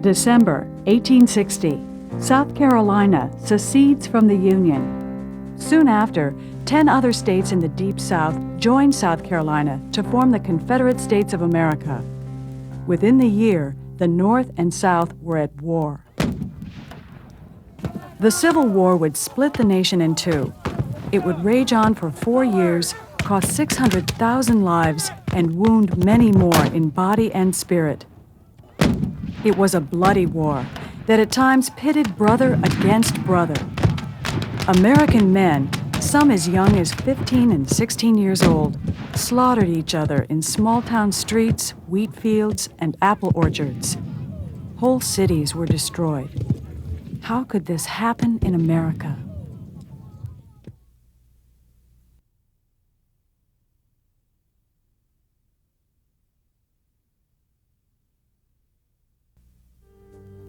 December 1860, South Carolina secedes from the Union. Soon after, 10 other states in the Deep South joined South Carolina to form the Confederate States of America. Within the year, the North and South were at war. The Civil War would split the nation in two. It would rage on for 4 years, cost 600,000 lives, and wound many more in body and spirit. It was a bloody war that at times pitted brother against brother. American men, some as young as 15 and 16 years old, slaughtered each other in small-town streets, wheat fields, and apple orchards. Whole cities were destroyed. How could this happen in America?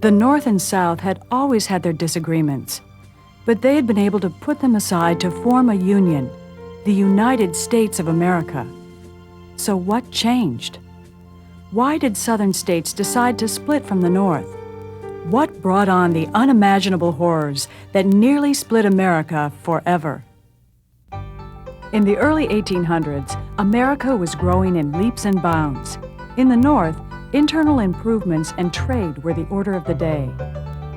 The North and South had always had their disagreements, but they had been able to put them aside to form a union, the United States of America. So what changed? Why did Southern states decide to split from the North? What brought on the unimaginable horrors that nearly split America forever? In the early 1800s, America was growing in leaps and bounds. In the North, internal improvements and trade were the order of the day.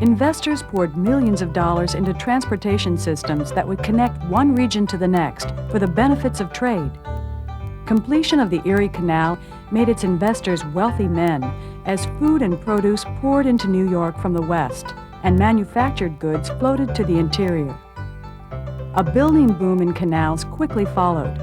Investors poured millions of dollars into transportation systems that would connect one region to the next for the benefits of trade. Completion of the Erie Canal made its investors wealthy men as food and produce poured into New York from the west and manufactured goods floated to the interior. A building boom in canals quickly followed.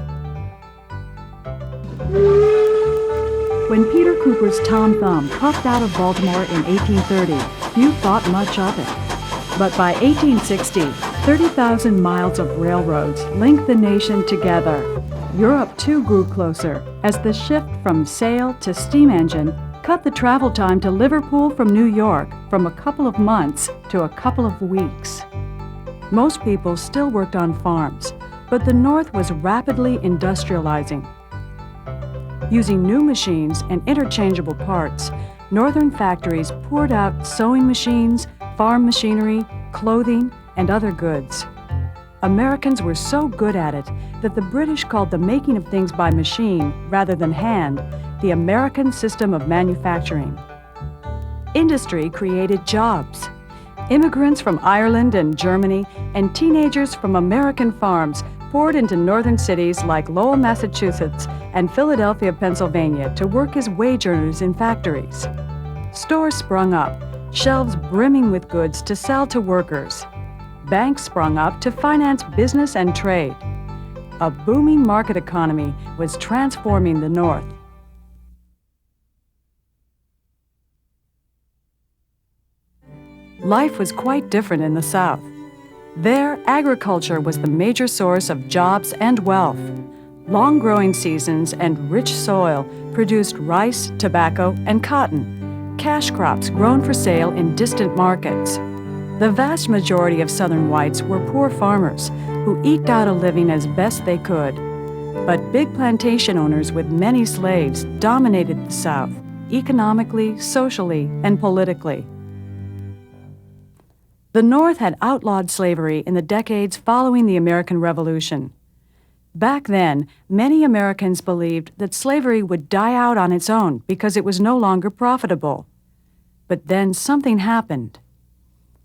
When Peter Cooper's Tom Thumb puffed out of Baltimore in 1830, few thought much of it. But by 1860, 30,000 miles of railroads linked the nation together. Europe too grew closer as the shift from sail to steam engine cut the travel time to Liverpool from New York from a couple of months to a couple of weeks. Most people still worked on farms, but the North was rapidly industrializing. Using new machines and interchangeable parts, Northern factories poured out sewing machines, farm machinery, clothing, and other goods. Americans were so good at it that the British called the making of things by machine rather than hand the American system of manufacturing. Industry created jobs. Immigrants from Ireland and Germany and teenagers from American farms poured into northern cities like Lowell, Massachusetts, and Philadelphia, Pennsylvania to work as wage earners in factories. Stores sprung up, shelves brimming with goods to sell to workers. Banks sprung up to finance business and trade. A booming market economy was transforming the North. Life was quite different in the South. There, agriculture was the major source of jobs and wealth. Long growing seasons and rich soil produced rice, tobacco, and cotton, cash crops grown for sale in distant markets. The vast majority of Southern whites were poor farmers who eked out a living as best they could. But big plantation owners with many slaves dominated the South, economically, socially, and politically. The North had outlawed slavery in the decades following the American Revolution. Back then, many Americans believed that slavery would die out on its own because it was no longer profitable. But then something happened.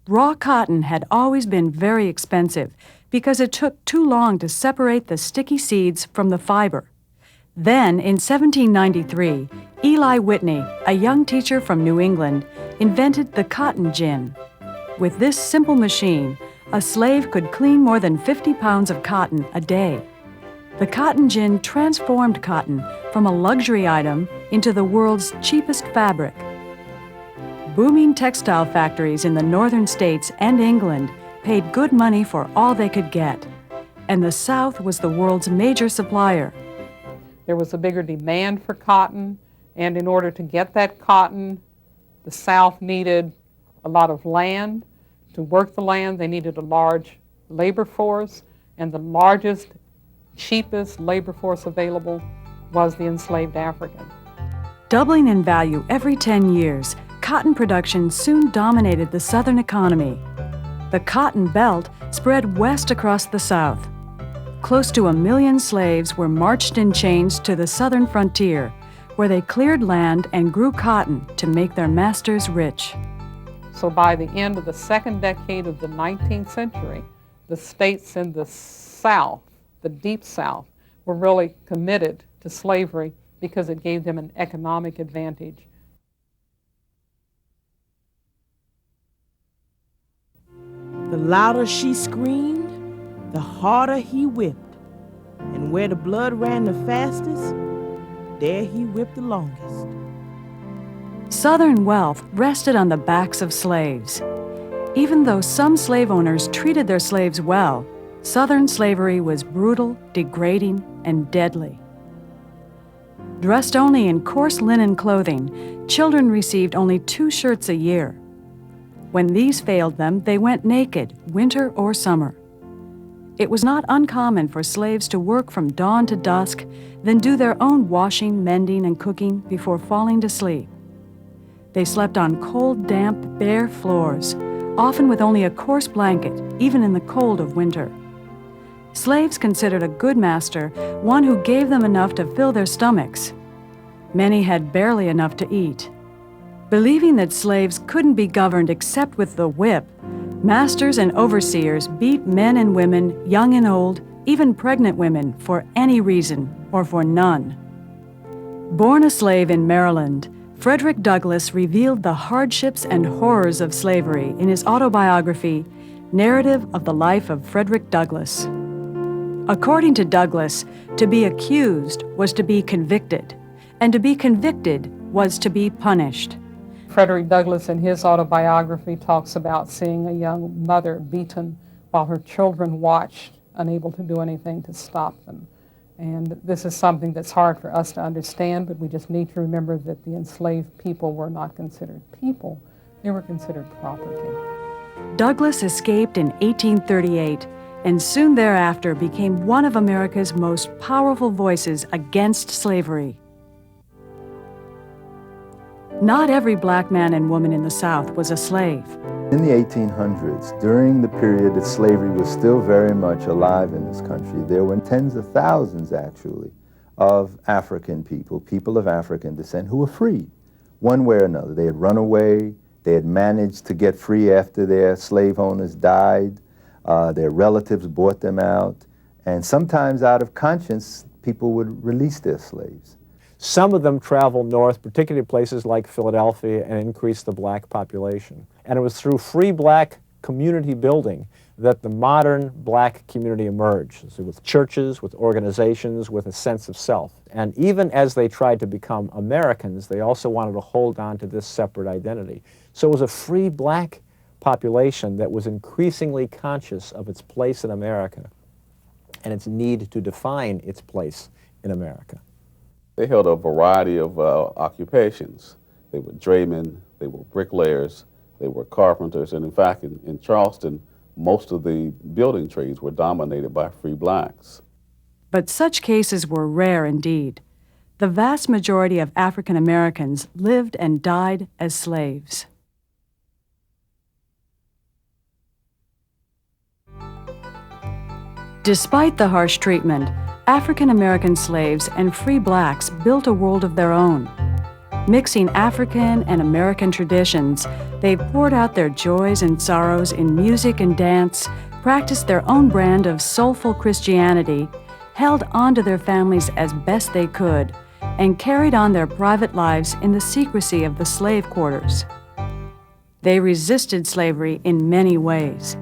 Raw cotton had always been very expensive because it took too long to separate the sticky seeds from the fiber. Then, in 1793, Eli Whitney, a young teacher from New England, invented the cotton gin. With this simple machine, a slave could clean more than 50 pounds of cotton a day. The cotton gin transformed cotton from a luxury item into the world's cheapest fabric. Booming textile factories in the northern states and England paid good money for all they could get, and the South was the world's major supplier. There was a bigger demand for cotton, and in order to get that cotton, the South needed a lot of land. To work the land, they needed a large labor force, and the largest, cheapest labor force available was the enslaved African. Doubling in value every 10 years, cotton production soon dominated the Southern economy. The Cotton Belt spread west across the South. Close to 1 million slaves were marched in chains to the southern frontier, where they cleared land and grew cotton to make their masters rich. So by the end of the second decade of the 19th century, the states in the South, the Deep South, were really committed to slavery because it gave them an economic advantage. The louder she screamed, the harder he whipped. And where the blood ran the fastest, there he whipped the longest. Southern wealth rested on the backs of slaves. Even though some slave owners treated their slaves well, Southern slavery was brutal, degrading, and deadly. Dressed only in coarse linen clothing, children received only 2 shirts a year. When these failed them, they went naked, winter or summer. It was not uncommon for slaves to work from dawn to dusk, then do their own washing, mending, and cooking before falling to sleep. They slept on cold, damp, bare floors, often with only a coarse blanket, even in the cold of winter. Slaves considered a good master one who gave them enough to fill their stomachs. Many had barely enough to eat. Believing that slaves couldn't be governed except with the whip, masters and overseers beat men and women, young and old, even pregnant women, for any reason or for none. Born a slave in Maryland, Frederick Douglass revealed the hardships and horrors of slavery in his autobiography, Narrative of the Life of Frederick Douglass. According to Douglass, to be accused was to be convicted, and to be convicted was to be punished. Frederick Douglass in his autobiography talks about seeing a young mother beaten while her children watched, unable to do anything to stop them. And this is something that's hard for us to understand, but we just need to remember that the enslaved people were not considered people, they were considered property. Douglass escaped in 1838 and soon thereafter became one of America's most powerful voices against slavery. Not every black man and woman in the South was a slave. In the 1800s, during the period that slavery was still very much alive in this country, there were tens of thousands, actually, of African people, people of African descent, who were freed, one way or another. They had run away, they had managed to get free after their slave owners died, their relatives bought them out, and sometimes out of conscience, people would release their slaves. Some of them traveled north, particularly places like Philadelphia, and increased the black population. And it was through free black community building that the modern black community emerged, so with churches, with organizations, with a sense of self. And even as they tried to become Americans, they also wanted to hold on to this separate identity. So it was a free black population that was increasingly conscious of its place in America and its need to define its place in America. They held a variety of occupations. They were draymen, they were bricklayers, they were carpenters, and in fact, in Charleston, most of the building trades were dominated by free blacks. But such cases were rare indeed. The vast majority of African Americans lived and died as slaves. Despite the harsh treatment, African American slaves and free blacks built a world of their own. Mixing African and American traditions, they poured out their joys and sorrows in music and dance, practiced their own brand of soulful Christianity, held on to their families as best they could, and carried on their private lives in the secrecy of the slave quarters. They resisted slavery in many ways,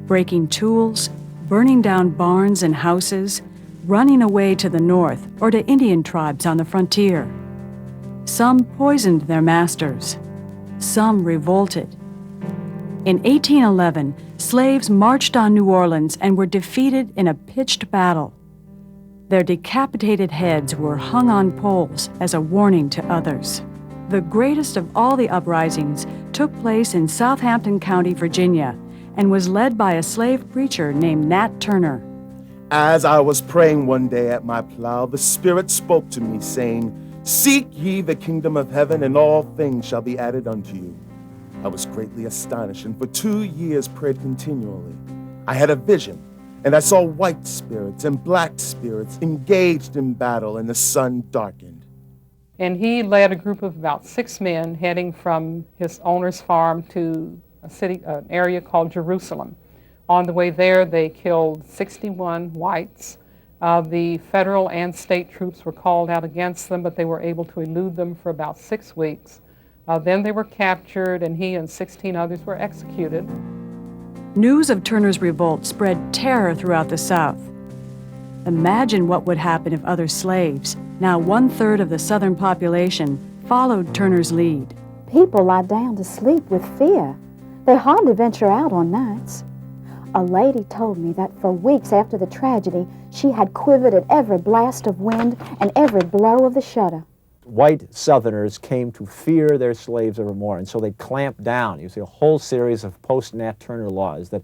breaking tools, burning down barns and houses, running away to the north or to Indian tribes on the frontier. Some poisoned their masters. Some revolted. In 1811, slaves marched on New Orleans and were defeated in a pitched battle. Their decapitated heads were hung on poles as a warning to others. The greatest of all the uprisings took place in Southampton County, Virginia, and was led by a slave preacher named Nat Turner. As I was praying one day at my plow, the Spirit spoke to me, saying, Seek ye the kingdom of heaven, and all things shall be added unto you. I was greatly astonished, and for 2 years prayed continually. I had a vision, and I saw white spirits and black spirits engaged in battle, and the sun darkened. And he led a group of about 6 men heading from his owner's farm to an area called Jerusalem. On the way there, they killed 61 whites. The federal and state troops were called out against them, but they were able to elude them for about 6 weeks. Then they were captured, and he and 16 others were executed. News of Turner's revolt spread terror throughout the South. Imagine what would happen if other slaves, now 1/3 of the Southern population, followed Turner's lead. People lie down to sleep with fear. They hardly venture out on nights. A lady told me that for weeks after the tragedy, she had quivered at every blast of wind and every blow of the shutter. White Southerners came to fear their slaves ever more, and so they clamped down. You see a whole series of post-Nat Turner laws that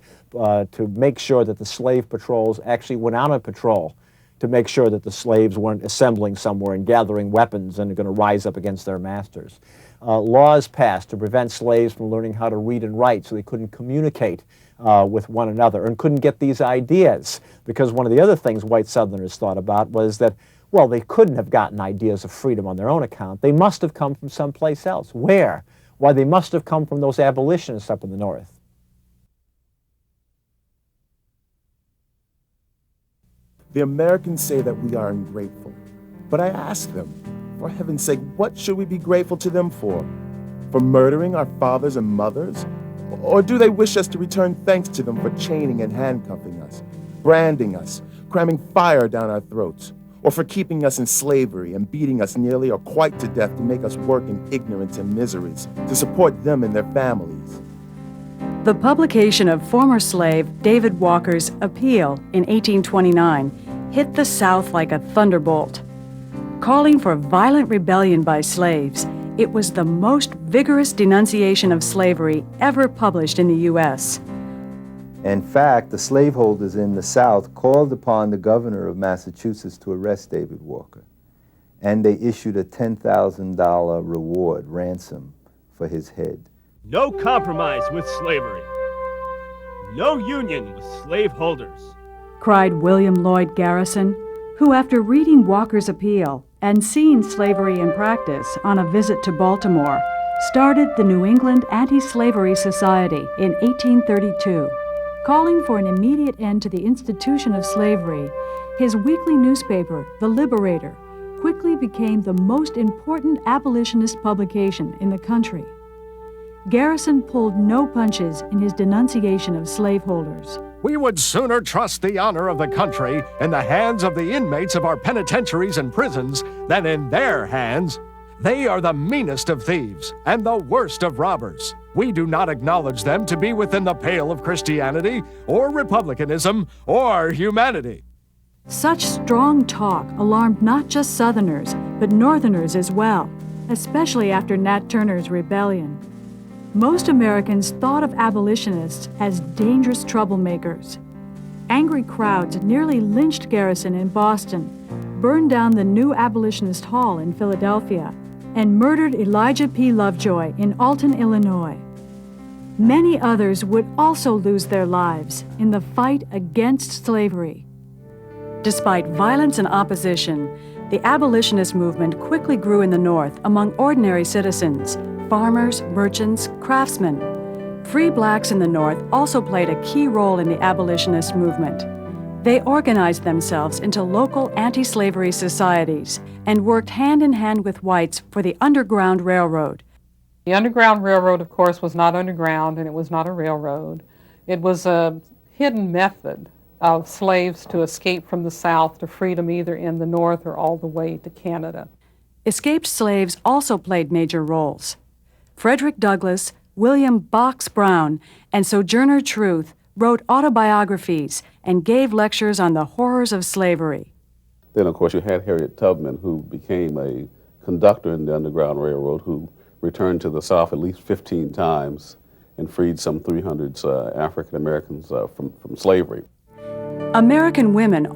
to make sure that the slave patrols actually went out on patrol to make sure that the slaves weren't assembling somewhere and gathering weapons and are going to rise up against their masters. Laws passed to prevent slaves from learning how to read and write so they couldn't communicate with one another and couldn't get these ideas, because one of the other things white Southerners thought about was that, well, they couldn't have gotten ideas of freedom on their own account. They must have come from someplace else. Where? Why, they must have come from those abolitionists up in the North. The Americans say that we are ungrateful, but I ask them, for heaven's sake, what should we be grateful to them for? For murdering our fathers and mothers? Or do they wish us to return thanks to them for chaining and handcuffing us, branding us, cramming fire down our throats, or for keeping us in slavery and beating us nearly or quite to death to make us work in ignorance and miseries, to support them and their families? The publication of former slave David Walker's Appeal in 1829 hit the South like a thunderbolt. Calling for violent rebellion by slaves, it was the most vigorous denunciation of slavery ever published in the U.S. In fact, the slaveholders in the South called upon the governor of Massachusetts to arrest David Walker, and they issued a $10,000 reward ransom for his head. No compromise with slavery. No union with slaveholders, cried William Lloyd Garrison, who, after reading Walker's Appeal and seeing slavery in practice on a visit to Baltimore, started the New England Anti-Slavery Society in 1832. Calling for an immediate end to the institution of slavery, his weekly newspaper, The Liberator, quickly became the most important abolitionist publication in the country. Garrison pulled no punches in his denunciation of slaveholders. We would sooner trust the honor of the country in the hands of the inmates of our penitentiaries and prisons than in their hands. They are the meanest of thieves and the worst of robbers. We do not acknowledge them to be within the pale of Christianity or republicanism or humanity. Such strong talk alarmed not just Southerners, but Northerners as well, especially after Nat Turner's rebellion. Most Americans thought of abolitionists as dangerous troublemakers. Angry crowds nearly lynched Garrison in Boston, burned down the New Abolitionist Hall in Philadelphia, and murdered Elijah P. Lovejoy in Alton, Illinois. Many others would also lose their lives in the fight against slavery. Despite violence and opposition, the abolitionist movement quickly grew in the North among ordinary citizens, farmers, merchants, craftsmen. Free blacks in the North also played a key role in the abolitionist movement. They organized themselves into local anti-slavery societies and worked hand in hand with whites for the Underground Railroad. The Underground Railroad, of course, was not underground, and it was not a railroad. It was a hidden method of slaves to escape from the South to freedom either in the North or all the way to Canada. Escaped slaves also played major roles. Frederick Douglass, William Box Brown, and Sojourner Truth wrote autobiographies and gave lectures on the horrors of slavery. Then, of course, you had Harriet Tubman, who became a conductor in the Underground Railroad, who returned to the South at least 15 times and freed some 300 African Americans from slavery. American women